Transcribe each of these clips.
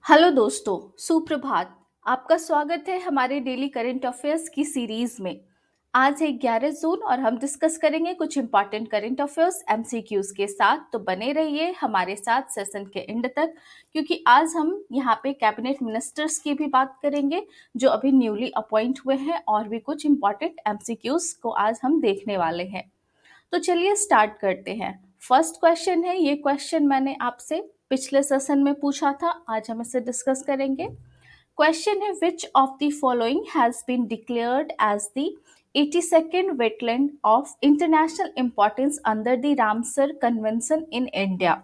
Hello दोस्तों, सुप्रभात। आपका स्वागत है हमारे डेली करंट अफेयर्स की सीरीज में। आज है 11 जून और हम डिस्कस करेंगे कुछ इंपॉर्टेंट करंट अफेयर्स एमसीक्यूज के साथ। तो बने रहिए हमारे साथ सेशन के एंड तक, क्योंकि आज हम यहाँ पे कैबिनेट मिनिस्टर्स की भी बात करेंगे जो अभी न्यूली अपॉइंट हुए हैं, और भी कुछ इंपॉर्टेंट एमसीक्यूज को आज हम देखने वाले हैं। तो चलिए स्टार्ट करते हैं। फर्स्ट क्वेश्चन है, ये क्वेश्चन मैंने आपसे पिछले सेशन में पूछा था, आज हम इसे डिस्कस करेंगे। क्वेश्चन है, which of the following has been declared as the 82nd wetland of international importance under the Ramsar Convention in India?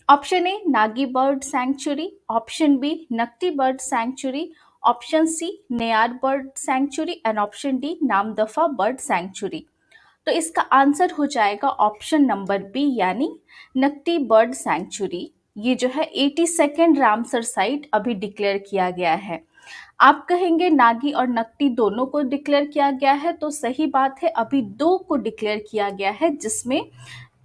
Option A Nagi bird sanctuary, option B Nakti bird sanctuary, option C Neyyar bird sanctuary and option D Namdapha bird sanctuary. तो इसका answer हो जाएगा option number B, यानी Nakti bird sanctuary. ये जो है 82nd Ramsar site अभी declare किया गया है। आप कहेंगे नागी और नकटी दोनों को डिक्लेयर किया गया है, तो सही बात है, अभी दो को डिक्लेयर किया गया है, जिसमें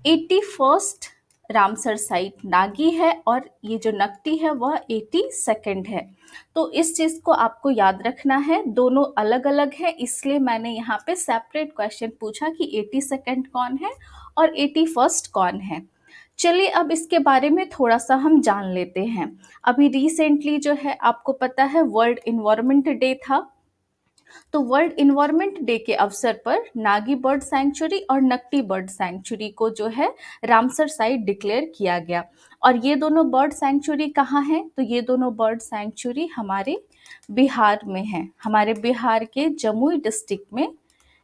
81st रामसर साइट नागी है और ये जो नकटी है वह 82nd है। तो इस चीज को आपको याद रखना है, दोनों अलग अलग है, इसलिए मैंने यहाँ पे सेपरेट क्वेश्चन पूछा कि 82nd कौन है और 81st कौन है। चलिए अब इसके बारे में थोड़ा सा हम जान लेते हैं। अभी रिसेंटली जो है आपको पता है वर्ल्ड इन्वायरमेंट डे था। तो वर्ल्ड इन्वायरमेंट डे के अवसर पर नागी बर्ड सैंक्चुरी और नकटी बर्ड सैंक्चुरी को जो है रामसर साइट डिक्लेयर किया गया। और ये दोनों बर्ड सैंक्चुरी कहाँ हैं? तो ये दोनों बर्ड सैंक्चुरी हमारे बिहार में है, हमारे बिहार के जमुई डिस्ट्रिक्ट में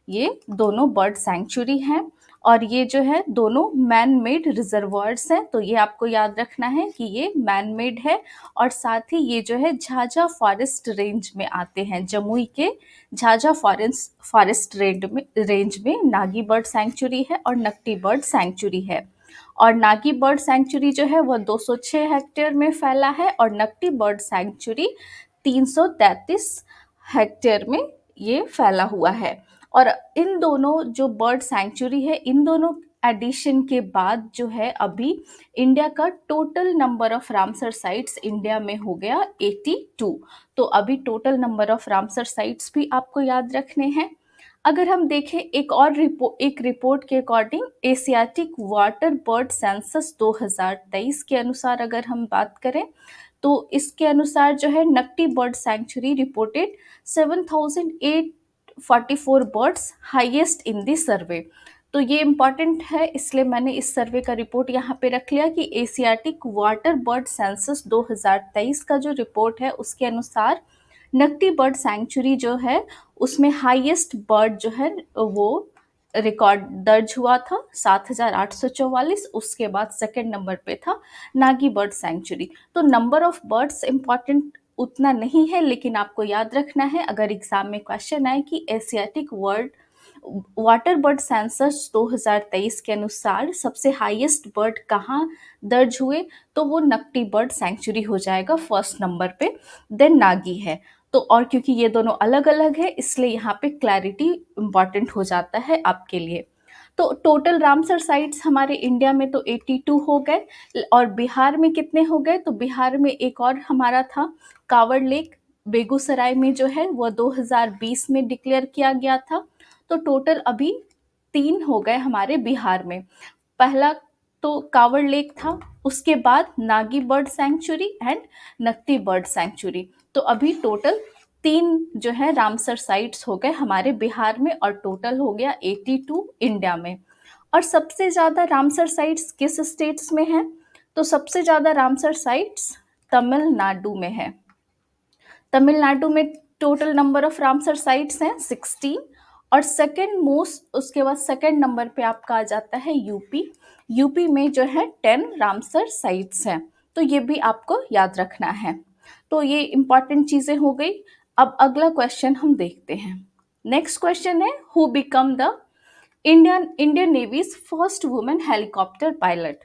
ये दोनों बर्ड सैंक्चुरी हैं। और ये जो है दोनों मैन मेड रिजर्वायर्स हैं, तो ये आपको याद रखना है कि ये मैन मेड है। और साथ ही ये जो है झाझा फॉरेस्ट रेंज में आते हैं, जमुई के झाझा फॉरेस्ट रेंज में नागी बर्ड सैंक्चुरी है और नकटी बर्ड सैंक्चुरी है। और नागी बर्ड सैंक्चुरी जो है वह 206 हेक्टेयर में फैला है और नकटी बर्ड सैंक्चुरी 333 हेक्टेयर में ये फैला हुआ है। और इन दोनों जो बर्ड सैंक्चुरी है, इन दोनों एडिशन के बाद जो है अभी इंडिया का total number of Ramsar sites India में हो गया 82। तो अभी total number of Ramsar sites भी आपको याद रखने हैं। अगर हम देखें एक रिपोर्ट के according Asiatic water bird census 2023 के अनुसार अगर हम बात करें, तो इसके अनुसार जो है Nakti bird sanctuary reported 7,844 birds highest in the survey. तो ये इम्पॉर्टेंट है, इसलिए मैंने इस सर्वे का रिपोर्ट यहाँ पे रख लिया कि एशियाटिक वाटर बर्ड सेंसस 2023 का जो रिपोर्ट है उसके अनुसार नकटी बर्ड सैंक्चुरी जो है उसमें हाईएस्ट बर्ड जो है वो रिकॉर्ड दर्ज हुआ था 7,844। उसके बाद सेकंड नंबर पे था नागी बर्ड सैंक्चुरी। तो नंबर ऑफ बर्ड्स इम्पॉर्टेंट उतना नहीं है, लेकिन आपको याद रखना है अगर एग्जाम में क्वेश्चन आए कि Asiatic world water bird census 2023 के अनुसार सबसे हाईएस्ट बर्ड कहाँ दर्ज हुए, तो वो नकटी बर्ड सैंक्चुरी हो जाएगा फर्स्ट नंबर पे, देन नागी है। तो और क्योंकि ये दोनों अलग अलग है इसलिए यहाँ पे क्लैरिटी इम्पॉर्टेंट हो जाता है आपके लिए। तो टोटल रामसर साइट्स हमारे इंडिया में तो 82 हो गए, और बिहार में कितने हो गए? तो बिहार में एक और हमारा था कांवड़ लेक, बेगूसराय में जो है वह 2020 में डिक्लेयर किया गया था। तो टोटल अभी 3 हो गए हमारे बिहार में। पहला तो कांवड़ लेक था, उसके बाद Nagi bird sanctuary and Nakti bird sanctuary. तो अभी टोटल 3 जो है रामसर साइट्स हो गए हमारे बिहार में, और टोटल हो गया 82 इंडिया में। और सबसे ज़्यादा रामसर साइट्स किस स्टेट्स में है? तो सबसे ज़्यादा रामसर साइट्स तमिलनाडु में है। तमिलनाडु में total number of Ramsar sites हैं 16। और सेकंड मोस्ट, उसके बाद सेकंड नंबर पे आपका आ जाता है यूपी। यूपी में जो है 10 रामसर साइट्स हैं। तो ये भी आपको याद रखना है। तो ये इंपॉर्टेंट चीज़ें हो गई। अब अगला क्वेश्चन हम देखते हैं। नेक्स्ट क्वेश्चन है, who become the Indian navy's first women helicopter pilot?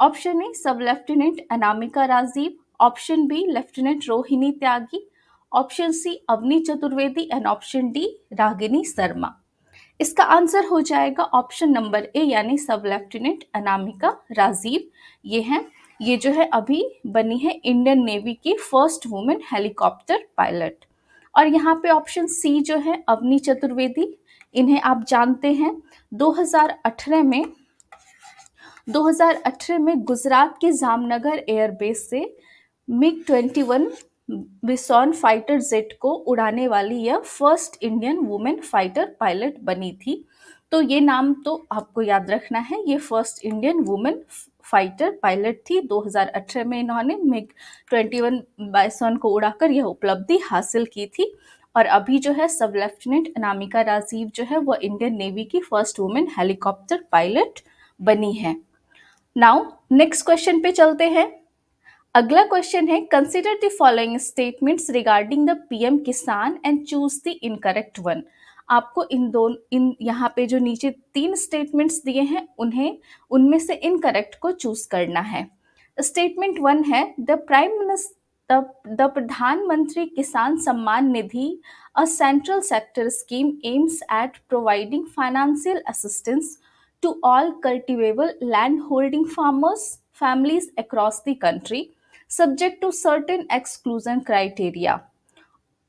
Option A sub lieutenant Anamika Rajeev, option B lieutenant Rohini Tyagi, option C Avani Chaturvedi and option D Ragini Sharma. इसका आंसर हो जाएगा ऑप्शन नंबर ए, यानी सब लेफ्टिनेंट अनामिका राजीव। ये हैं ये जो है अभी बनी है इंडियन नेवी की फर्स्ट वुमेन हेलीकॉप्टर पायलट। और यहाँ पे ऑप्शन सी जो है अवनी चतुर्वेदी, इन्हें आप जानते हैं। 2018 में 2018 में गुजरात के जामनगर एयरबेस से मिग 21 बिसॉन फाइटर जेट को उड़ाने वाली यह first Indian women fighter pilot बनी थी। तो ये नाम तो आपको याद रखना है, ये first Indian women fighter pilot थी। 2018 में इन्होंने मिग 21 बाइसॉन को उड़ाकर यह उपलब्धि हासिल की थी। और अभी जो है सब लेफ्टिनेंट अनामिका राजीव जो है वह इंडियन नेवी की फर्स्ट वुमेन हेलीकॉप्टर पायलट बनी है। नाउ नेक्स्ट क्वेश्चन पे चलते हैं। अगला क्वेश्चन है, consider the following statements regarding the PM Kisan and choose the incorrect one. आपको इन यहाँ पे जो नीचे 3 स्टेटमेंट्स दिए हैं उनमें से इनकरेक्ट को चूज करना है। स्टेटमेंट 1 है, the Pradhan Mantri Kisan Samman Nidhi, a central sector scheme, aims at providing financial assistance to all cultivable land holding farmers families across the country subject to certain exclusion criteria।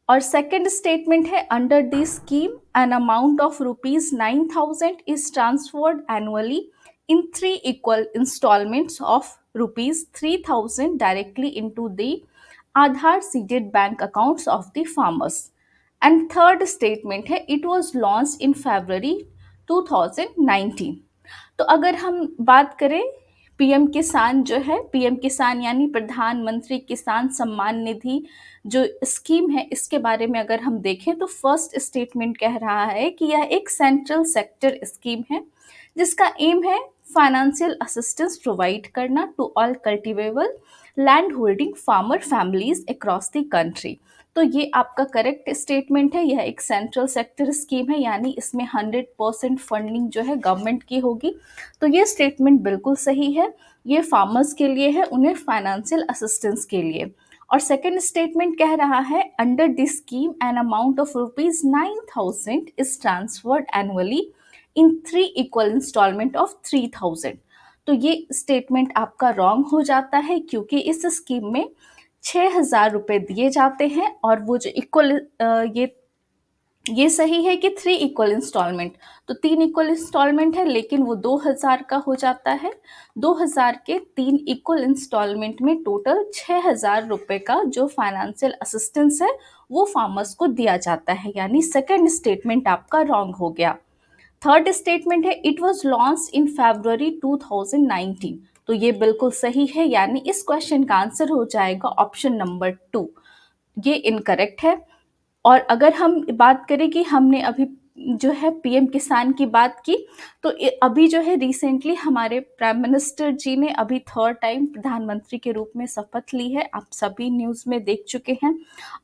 और सेकेंड स्टेटमेंट है, under this scheme an amount of ₹9,000 is transferred annually in 3 equal installments of ₹3,000 directly into the Aadhaar seeded bank accounts of the farmers। And third statement है, it was launch in February 2019। तो अगर हम बात करें PM किसान जो है, PM किसान यानी प्रधानमंत्री किसान सम्मान निधि जो स्कीम है, इसके बारे में अगर हम देखें तो फर्स्ट स्टेटमेंट कह रहा है कि यह एक सेंट्रल सेक्टर स्कीम है जिसका एम है फाइनेंशियल असिस्टेंस प्रोवाइड करना to all cultivable land holding farmer families across the country. तो ये आपका करेक्ट स्टेटमेंट है। यह एक सेंट्रल सेक्टर स्कीम है यानी इसमें 100% फंडिंग जो है गवर्नमेंट की होगी। तो ये स्टेटमेंट बिल्कुल सही है। ये फार्मर्स के लिए है, उन्हें फाइनेंशियल असिस्टेंस के लिए। और सेकेंड स्टेटमेंट कह रहा है, under this scheme an amount of ₹9,000 is transferred annually in 3 equal instalment of 3,000। तो ये स्टेटमेंट आपका रॉन्ग हो जाता है क्योंकि इस स्कीम में 6,000 रुपये दिए जाते हैं और वो जो इक्वल ये सही है कि 3 equal इंस्टॉलमेंट, तो 3 equal इंस्टॉलमेंट है लेकिन वो 2,000 का हो जाता है। 2,000 के 3 equal इंस्टॉलमेंट में टोटल 6,000 रुपये का जो फाइनेंशियल असिस्टेंस है वो फार्मर्स को दिया जाता है, यानी सेकेंड स्टेटमेंट आपका रॉन्ग हो गया। थर्ड स्टेटमेंट है, it was launch in February 2019। तो ये बिल्कुल सही है, यानी इस क्वेश्चन का आंसर हो जाएगा ऑप्शन नंबर 2। ये इनकरेक्ट है। और अगर हम बात करें कि हमने अभी जो है पीएम किसान की बात की, तो अभी जो है रिसेंटली हमारे प्राइम मिनिस्टर जी ने अभी थर्ड टाइम प्रधानमंत्री के रूप में शपथ ली है। आप सभी न्यूज़ में देख चुके हैं।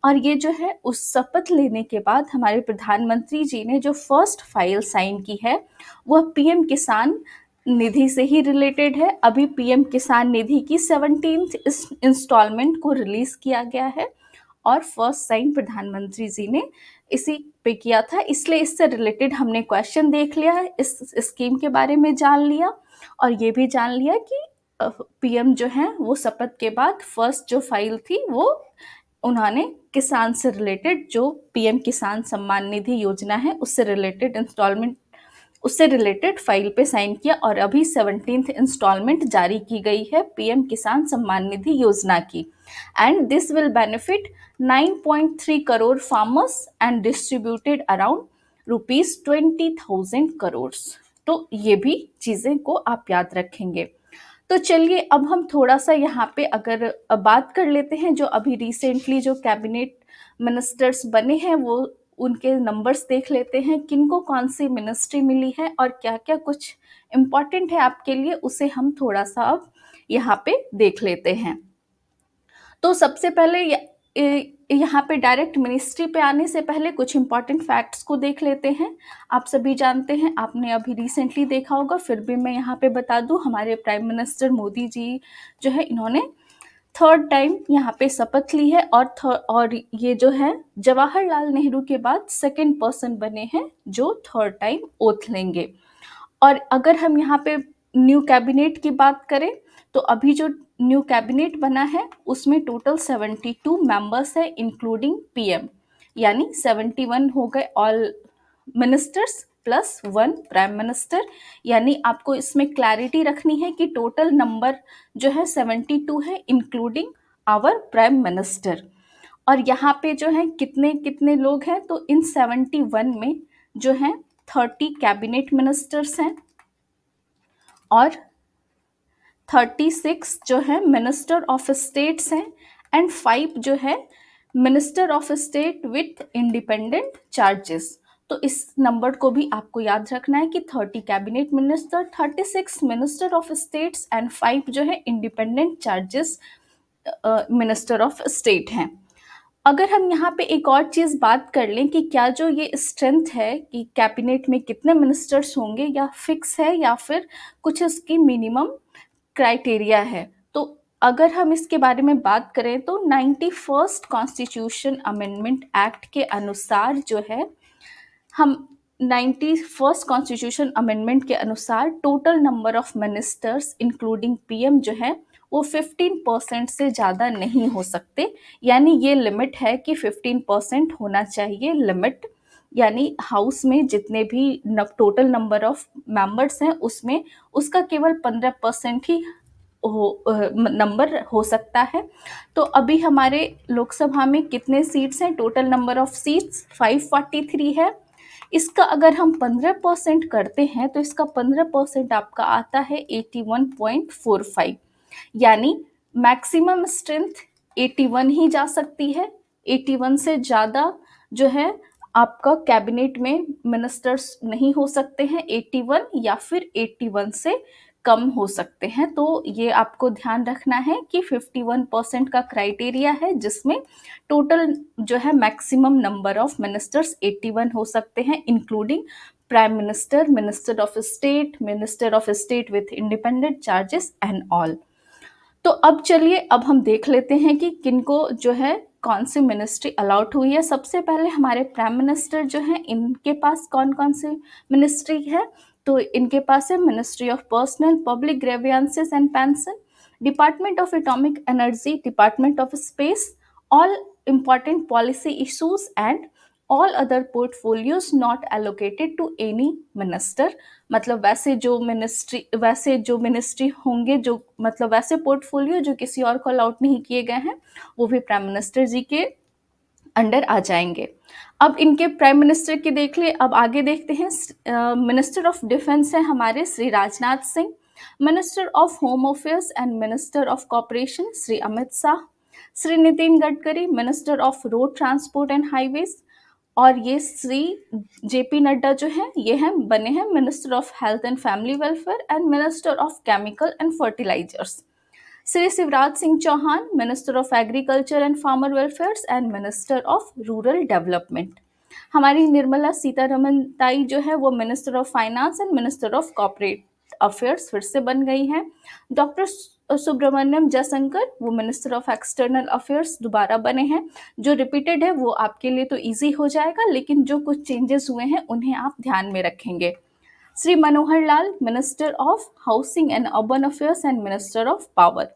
और ये जो है उस शपथ लेने के बाद हमारे प्रधानमंत्री जी ने जो फर्स्ट फाइल साइन की है वह पीएम किसान निधि से ही रिलेटेड है। अभी पीएम किसान निधि की 17th इंस्टॉलमेंट को रिलीज किया गया है और फर्स्ट साइन प्रधानमंत्री जी ने इसी पे किया था, इसलिए इससे रिलेटेड हमने क्वेश्चन देख लिया, इस स्कीम के बारे में जान लिया और ये भी जान लिया कि पीएम जो है वो शपथ के बाद फर्स्ट जो फाइल थी वो उन्होंने किसान से रिलेटेड जो पीएम किसान सम्मान निधि योजना है उससे रिलेटेड इंस्टॉलमेंट, उससे रिलेटेड फाइल पे साइन किया और अभी 17th इंस्टॉलमेंट जारी की गई है पीएम किसान सम्मान निधि योजना की। And this will benefit 9.3 crore farmers and distributed around ₹20,000 crore. तो ये भी चीज़ें को आप याद रखेंगे। तो चलिए अब हम थोड़ा सा यहाँ पे अगर बात कर लेते हैं जो अभी रिसेंटली जो कैबिनेट मिनिस्टर्स बने हैं वो उनके नंबर्स देख लेते हैं, किनको कौन सी मिनिस्ट्री मिली है और क्या क्या कुछ इम्पॉर्टेंट है आपके लिए, उसे हम थोड़ा सा अब यहाँ पे देख लेते हैं। तो सबसे पहले यहाँ पे डायरेक्ट मिनिस्ट्री पे आने से पहले कुछ इंपॉर्टेंट फैक्ट्स को देख लेते हैं। आप सभी जानते हैं, आपने अभी रिसेंटली देखा होगा, फिर भी मैं यहाँ पे बता दूँ, हमारे प्राइम मिनिस्टर मोदी जी जो है इन्होंने थर्ड टाइम यहाँ पे शपथ ली है और ये जो है जवाहरलाल नेहरू के बाद सेकेंड पर्सन बने हैं जो थर्ड टाइम ओथ लेंगे। और अगर हम यहाँ पे न्यू कैबिनेट की बात करें तो अभी जो न्यू कैबिनेट बना है उसमें टोटल 72 मेंबर्स है इंक्लूडिंग पीएम, यानी 71 हो गए all ministers plus 1 prime minister. यानी आपको इसमें क्लैरिटी रखनी है कि टोटल नंबर जो है 72 है इंक्लूडिंग आवर प्राइम मिनिस्टर। और यहाँ पे जो है कितने कितने लोग हैं, तो इन 71 में जो है 30 कैबिनेट मिनिस्टर्स हैं और 36 जो है मिनिस्टर ऑफ स्टेट्स हैं एंड 5 जो है minister of state with independent charges. तो इस नंबर को भी आपको याद रखना है कि 30 cabinet minister, 36 minister of states and 5 जो है independent charges minister of state हैं। अगर हम यहाँ पे एक और चीज़ बात कर लें कि क्या जो ये स्ट्रेंथ है कि कैबिनेट में कितने मिनिस्टर्स होंगे या फिक्स है या फिर कुछ इसकी मिनिमम क्राइटेरिया है, तो अगर हम इसके बारे में बात करें तो 91st कॉन्स्टिट्यूशन अमेंडमेंट एक्ट के अनुसार जो है हम 91st कॉन्स्टिट्यूशन अमेंडमेंट के अनुसार total number of ministers including PM जो है वो 15% से ज़्यादा नहीं हो सकते। यानी ये लिमिट है कि 15% होना चाहिए लिमिट, यानी हाउस में जितने भी टोटल नंबर ऑफ मेंबर्स हैं उसमें उसका केवल 15% ही नंबर हो सकता है। तो अभी हमारे लोकसभा में कितने सीट्स हैं, टोटल नंबर ऑफ सीट्स 543 है। इसका अगर हम 15% करते हैं तो इसका 15% आपका आता है 81.45, यानी मैक्सिमम स्ट्रेंथ 81 ही जा सकती है। 81 से ज़्यादा जो है आपका कैबिनेट में मिनिस्टर्स नहीं हो सकते हैं, 81 या फिर 81 से कम हो सकते हैं। तो ये आपको ध्यान रखना है कि 51% का क्राइटेरिया है जिसमें टोटल जो है मैक्सिमम नंबर ऑफ मिनिस्टर्स 81 हो सकते हैं including prime minister, minister of state with independent charges and all. तो अब चलिए अब हम देख लेते हैं कि किनको जो है कौन सी मिनिस्ट्री अलॉट हुई है। सबसे पहले हमारे प्राइम मिनिस्टर जो हैं इनके पास कौन कौन सी मिनिस्ट्री है, तो इनके पास है ministry of personnel public grievances and pension, department of atomic energy, department of space, all important policy issues and all other portfolios not allocated to any minister। मतलब वैसे जो मिनिस्ट्री होंगे, जो मतलब वैसे पोर्टफोलियो जो किसी और को अलॉट नहीं किए गए हैं वो भी प्राइम मिनिस्टर जी के अंडर आ जाएंगे। अब इनके प्राइम मिनिस्टर की देख लिए, अब आगे देखते हैं। मिनिस्टर ऑफ डिफेंस है हमारे Shri Rajnath Singh, minister of home affairs and minister of corporation Shri Amit Shah, Shri Nitin Gadkari minister of road transport and highways, और ये श्री जेपी नड्डा जो हैं ये हैं बने हैं minister of health and family welfare and minister of chemical and fertilisers, Shri Shivraj Singh Chouhan minister of agriculture and farmer welfare and minister of rural development. हमारी निर्मला सीतारमन ताई जो है वो minister of finance and minister of corporate affairs फिर से बन गई हैं। डॉक्टर सुब्रमण्यम जयशंकर वो मिनिस्टर ऑफ एक्सटर्नल अफेयर्स दोबारा बने हैं। जो रिपीटेड है वो आपके लिए तो इजी हो जाएगा, लेकिन जो कुछ चेंजेस हुए हैं उन्हें आप ध्यान में रखेंगे। Shri Manohar Lal minister of housing and urban affairs and minister of power,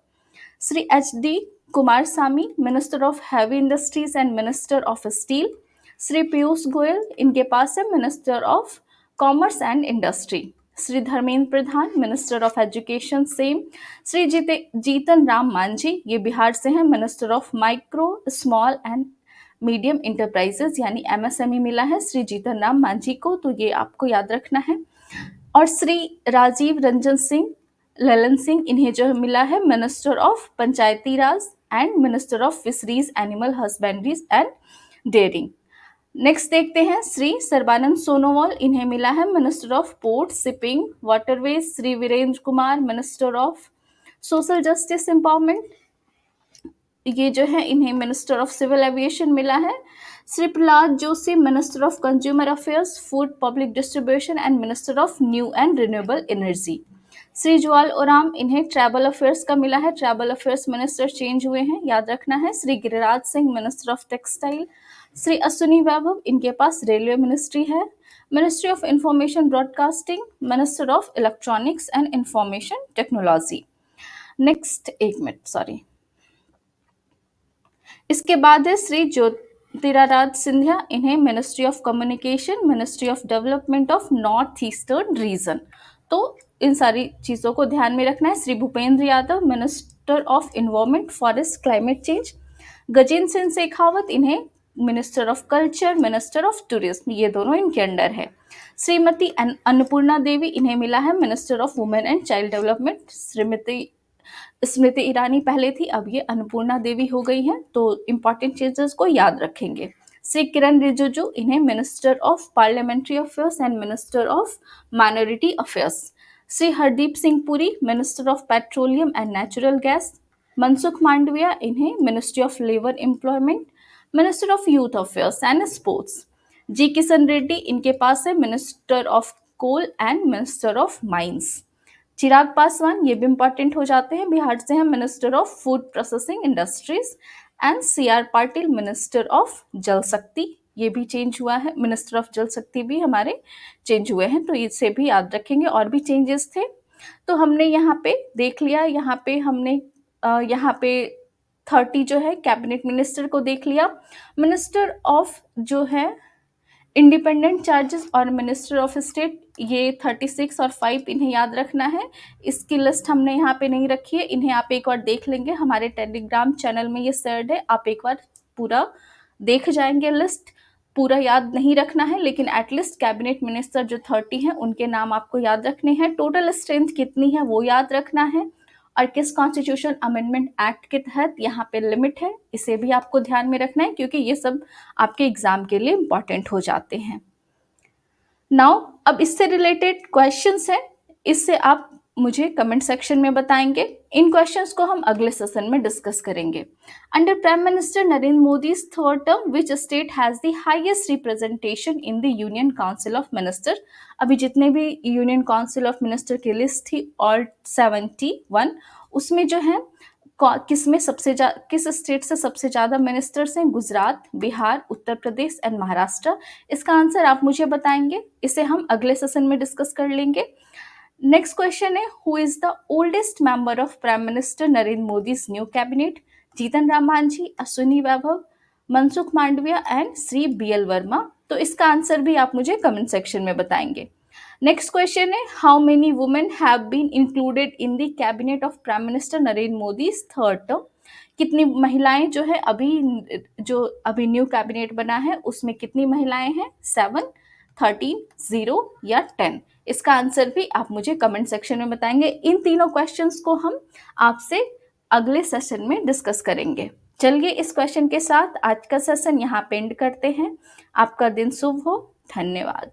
Shri HD. Kumaraswamy minister of heavy industries and minister of steel, Shri Piyush Goyal इनके पास है minister of commerce and industry, Shri Dharmendra Pradhan minister of education same, Shri Jitan Ram Manjhi ये बिहार से हैं minister of micro small and medium enterprises यानी MSME मिला है श्री जीतन राम मांझी को, तो ये आपको याद रखना है। और श्री राजीव रंजन सिंह ललन सिंह इन्हें जो मिला है minister of Panchayati Raj and minister of fisheries animal husbandries and dairying. Next देखते हैं श्री सर्बानंद सोनोवाल इन्हें मिला है minister of port shipping waterways, Shri Virendra Kumar minister of social justice empowerment ये जो है इन्हें मिनिस्टर ऑफ सिविल एविएशन मिला है, Shri Prahlad Joshi minister of consumer affairs food public distribution and minister of new and renewable energy, Shri Jual Oram इन्हें ट्रैवल अफेयर्स का मिला है, ट्रैवल अफेयर्स मिनिस्टर चेंज हुए हैं याद रखना है, Shri Giriraj Singh minister of textile, Shri Ashwini Vaibhav इनके पास रेलवे मिनिस्ट्री है, ministry of information broadcasting, minister of electronics and information technology. Next, एक मिनट, सॉरी। इसके बाद है श्री ज्योतिरादित्य सिंधिया, इन्हें ministry of communication, ministry of development of north eastern region. तो इन सारी चीज़ों को ध्यान में रखना है। Shri Bhupender Yadav, minister of environment, forest, climate change. Gajendra Singh Shekhawat, इन्हें minister of culture, minister of tourism, ये दोनों इनके अंडर है। श्रीमती अन्नपूर्णा देवी, इन्हें मिला है minister of women and child development. Shrimati Smriti Irani पहले थी, अब ये अन्नपूर्णा देवी हो गई हैं, तो इंपॉर्टेंट चीजेस को याद रखेंगे। श्री किरण रिजिजू, इन्हें minister of parliamentary affairs and minister of minority affairs. Shri Hardeep Singh Puri, minister of petroleum and natural gas. Mansukh Mandaviya, इन्हें ministry of labour employment, minister of youth affairs and sports. G Kishan Reddy, इनके पास है minister of coal and minister of mines. Chirag Paswan, ये भी important हो जाते हैं, बिहार से हैं, minister of food processing industries. And C R Patil, minister of जल शक्ति, ये भी चेंज हुआ है, मिनिस्टर ऑफ जल शक्ति भी हमारे चेंज हुए हैं, तो इसे भी याद रखेंगे। और भी चेंजेस थे, तो हमने यहाँ पे देख लिया। यहाँ पे हमने यहाँ पे 30 जो है कैबिनेट मिनिस्टर को देख लिया। मिनिस्टर ऑफ जो है इंडिपेंडेंट चार्जेस और मिनिस्टर ऑफ स्टेट, ये 36 और 5 इन्हें याद रखना है। इसकी लिस्ट हमने यहाँ पे नहीं रखी है, इन्हें आप एक बार देख लेंगे, हमारे टेलीग्राम चैनल में ये शेयर्ड है, आप एक बार पूरा देख जाएंगे। लिस्ट पूरा याद नहीं रखना है, लेकिन एटलीस्ट कैबिनेट मिनिस्टर जो 30 हैं उनके नाम आपको याद रखने हैं। टोटल स्ट्रेंथ कितनी है वो याद रखना है, और किस कॉन्स्टिट्यूशन अमेंडमेंट एक्ट के तहत यहाँ पे लिमिट है, इसे भी आपको ध्यान में रखना है, क्योंकि ये सब आपके एग्जाम के लिए इंपॉर्टेंट हो जाते हैं। नाउ अब इससे रिलेटेड क्वेश्चंस हैं, इससे आप मुझे कमेंट सेक्शन में बताएंगे। इन क्वेश्चंस को हम अगले सेशन में डिस्कस करेंगे। Under prime minister Narendra Modi third term, which state has the highest representation in the union council of minister. अभी जितने भी यूनियन काउंसिल ऑफ मिनिस्टर की लिस्ट थी, ऑल 71, उसमें जो है किस स्टेट से सबसे ज़्यादा मिनिस्टर्स हैं? गुजरात, बिहार, उत्तर प्रदेश एंड महाराष्ट्र। इसका आंसर आप मुझे बताएंगे, इसे हम अगले सेशन में डिस्कस कर लेंगे। नेक्स्ट क्वेश्चन है, who is the oldest member of prime minister Narendra Modi's new cabinet? Jitan Ram Manjhi, Ashwini Vaibhav, Mansukh Mandaviya and Shri BL Verma. तो इसका आंसर भी आप मुझे कमेंट सेक्शन में बताएंगे। नेक्स्ट क्वेश्चन है, how many women have been included in the cabinet of prime minister Narendra Modi third term? कितनी महिलाएं जो है अभी न्यू कैबिनेट बना है उसमें कितनी महिलाएं हैं? 7, 13, 0 या 10? इसका आंसर भी आप मुझे कमेंट सेक्शन में बताएंगे। इन तीनों क्वेश्चंस को हम आपसे अगले सेशन में डिस्कस करेंगे। चलिए इस क्वेश्चन के साथ आज का सेशन यहाँ पे एंड करते हैं। आपका दिन शुभ हो। धन्यवाद।